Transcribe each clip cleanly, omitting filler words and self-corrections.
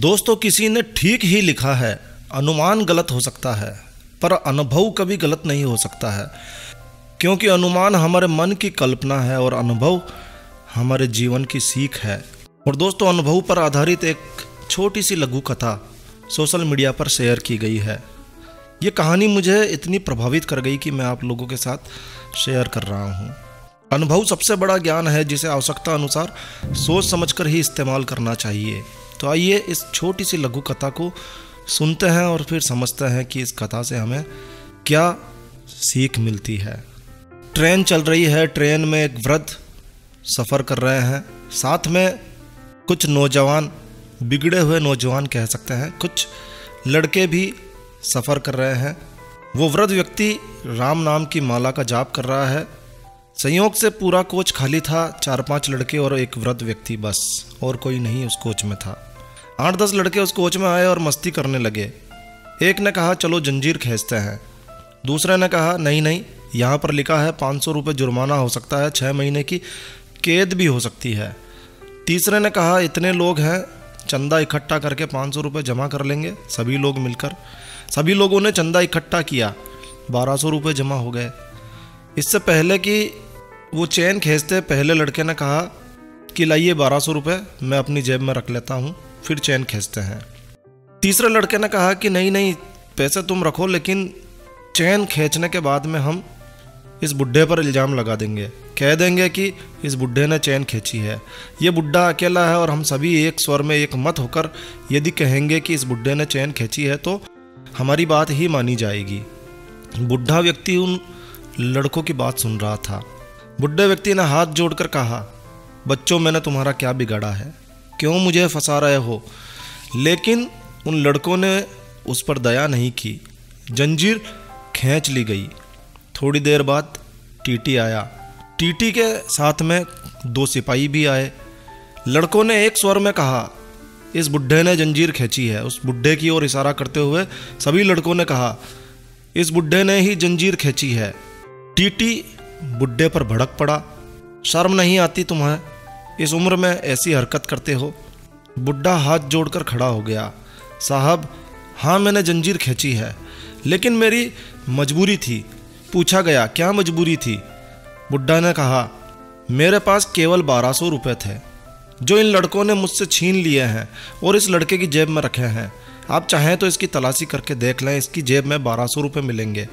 दोस्तों, किसी ने ठीक ही लिखा है, अनुमान गलत हो सकता है पर अनुभव कभी गलत नहीं हो सकता है, क्योंकि अनुमान हमारे मन की कल्पना है और अनुभव हमारे जीवन की सीख है। और दोस्तों, अनुभव पर आधारित एक छोटी सी लघु कथा सोशल मीडिया पर शेयर की गई है। ये कहानी मुझे इतनी प्रभावित कर गई कि मैं आप लोगों के साथ शेयर कर रहा हूँ। अनुभव सबसे बड़ा ज्ञान है जिसे आवश्यकता अनुसार सोच समझकर ही इस्तेमाल करना चाहिए। तो आइए इस छोटी सी लघु कथा को सुनते हैं और फिर समझते हैं कि इस कथा से हमें क्या सीख मिलती है। ट्रेन चल रही है, ट्रेन में एक वृद्ध सफ़र कर रहे हैं, साथ में कुछ नौजवान, बिगड़े हुए नौजवान कह सकते हैं, कुछ लड़के भी सफ़र कर रहे हैं। वो वृद्ध व्यक्ति राम नाम की माला का जाप कर रहा है। संयोग से पूरा कोच खाली था, 4-5 लड़के और एक वृद्ध व्यक्ति, बस और कोई नहीं उस कोच में था। 8-10 लड़के उस कोच में आए और मस्ती करने लगे। एक ने कहा चलो जंजीर खींचते हैं, दूसरे ने कहा नहीं नहीं, यहाँ पर लिखा है 500 रुपये जुर्माना हो सकता है, 6 महीने की कैद भी हो सकती है। तीसरे ने कहा इतने लोग हैं, चंदा इकट्ठा करके 500 रुपये जमा कर लेंगे सभी लोग मिलकर। सभी लोगों ने चंदा इकट्ठा किया, 1200 रुपये जमा हो गए। इससे पहले कि वो चैन खींचते, पहले लड़के ने कहा कि लाइए 1200 रुपये मैं अपनी जेब में रख लेता हूँ, फिर चैन खींचते हैं। तीसरे लड़के ने कहा कि नहीं नहीं, पैसे तुम रखो, लेकिन चैन खींचने के बाद में हम इस बुढ़े पर इल्ज़ाम लगा देंगे, कह देंगे कि इस बुढ़े ने चैन खींची है। ये बुढ़ा अकेला है और हम सभी एक स्वर में एक मत होकर यदि कहेंगे कि इस बुढ़े ने चैन खींची है तो हमारी बात ही मानी जाएगी। बुढ़ा व्यक्ति उन लड़कों की बात सुन रहा था। बुढ़े व्यक्ति ने हाथ जोड़कर कहा, बच्चों मैंने तुम्हारा क्या बिगाड़ा है, क्यों मुझे फंसा रहे हो? लेकिन उन लड़कों ने उस पर दया नहीं की, जंजीर खींच ली गई। थोड़ी देर बाद टीटी आया, टीटी के साथ में 2 सिपाही भी आए। लड़कों ने एक स्वर में कहा इस बुढ़े ने जंजीर खींची है। उस बुढ़े की ओर इशारा करते हुए सभी लड़कों ने कहा इस बुढ़े ने ही जंजीर खींची है। टीटी बुढ़े पर भड़क पड़ा, शर्म नहीं आती तुम्हें, इस उम्र में ऐसी हरकत करते हो? बुढ़ा हाथ जोड़कर खड़ा हो गया, साहब हाँ मैंने जंजीर खींची है, लेकिन मेरी मजबूरी थी। पूछा गया क्या मजबूरी थी? बुढ़ा ने कहा मेरे पास केवल 1200 रुपये थे जो इन लड़कों ने मुझसे छीन लिए हैं और इस लड़के की जेब में रखे हैं। आप चाहें तो इसकी तलाशी करके देख लें, इसकी जेब में 1200 रुपये मिलेंगे।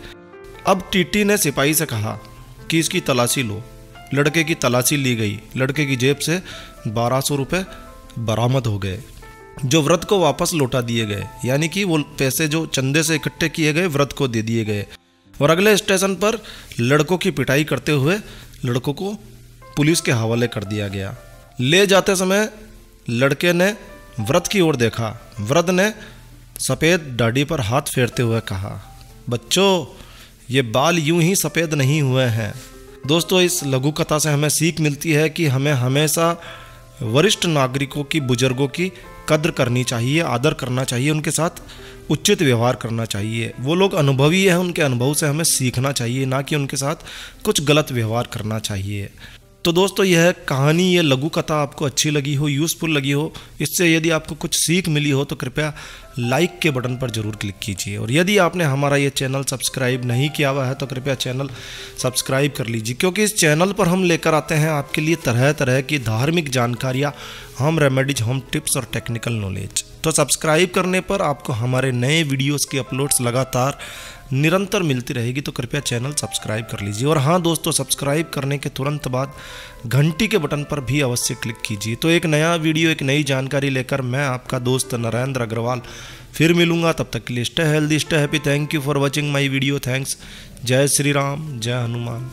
अब टीटी ने सिपाही से कहा कि इसकी तलाशी लो। लड़के की तलाशी ली गई, लड़के की जेब से 1200 रुपये बरामद हो गए, जो वृद्ध को वापस लौटा दिए गए, यानी कि वो पैसे जो चंदे से इकट्ठे किए गए वृद्ध को दे दिए गए। और अगले स्टेशन पर लड़कों की पिटाई करते हुए लड़कों को पुलिस के हवाले कर दिया गया। ले जाते समय लड़के ने वृद्ध की ओर देखा, वृद्ध ने सफ़ेद दाढ़ी पर हाथ फेरते हुए कहा बच्चों ये बाल यूं ही सफ़ेद नहीं हुए हैं। दोस्तों, इस लघु कथा से हमें सीख मिलती है कि हमें हमेशा वरिष्ठ नागरिकों की, बुजुर्गों की कद्र करनी चाहिए, आदर करना चाहिए, उनके साथ उचित व्यवहार करना चाहिए। वो लोग अनुभवी हैं, उनके अनुभव से हमें सीखना चाहिए, ना कि उनके साथ कुछ गलत व्यवहार करना चाहिए। तो दोस्तों, यह कहानी, ये लघु कथा आपको अच्छी लगी हो, यूज़फुल लगी हो, इससे यदि आपको कुछ सीख मिली हो तो कृपया लाइक के बटन पर ज़रूर क्लिक कीजिए। और यदि आपने हमारा ये चैनल सब्सक्राइब नहीं किया हुआ है तो कृपया चैनल सब्सक्राइब कर लीजिए, क्योंकि इस चैनल पर हम लेकर आते हैं आपके लिए तरह तरह की धार्मिक जानकारियाँ, होम रेमेडीज, होम टिप्स और टेक्निकल नॉलेज। तो सब्सक्राइब करने पर आपको हमारे नए वीडियोस की अपलोड्स लगातार निरंतर मिलती रहेगी, तो कृपया चैनल सब्सक्राइब कर लीजिए। और हाँ दोस्तों, सब्सक्राइब करने के तुरंत बाद घंटी के बटन पर भी अवश्य क्लिक कीजिए। तो एक नया वीडियो, एक नई जानकारी लेकर मैं आपका दोस्त नरेंद्र अग्रवाल फिर मिलूंगा। तब तक के लिए stay healthy, stay happy. Thank you for watching my video. Thanks. जय श्री राम, जय हनुमान।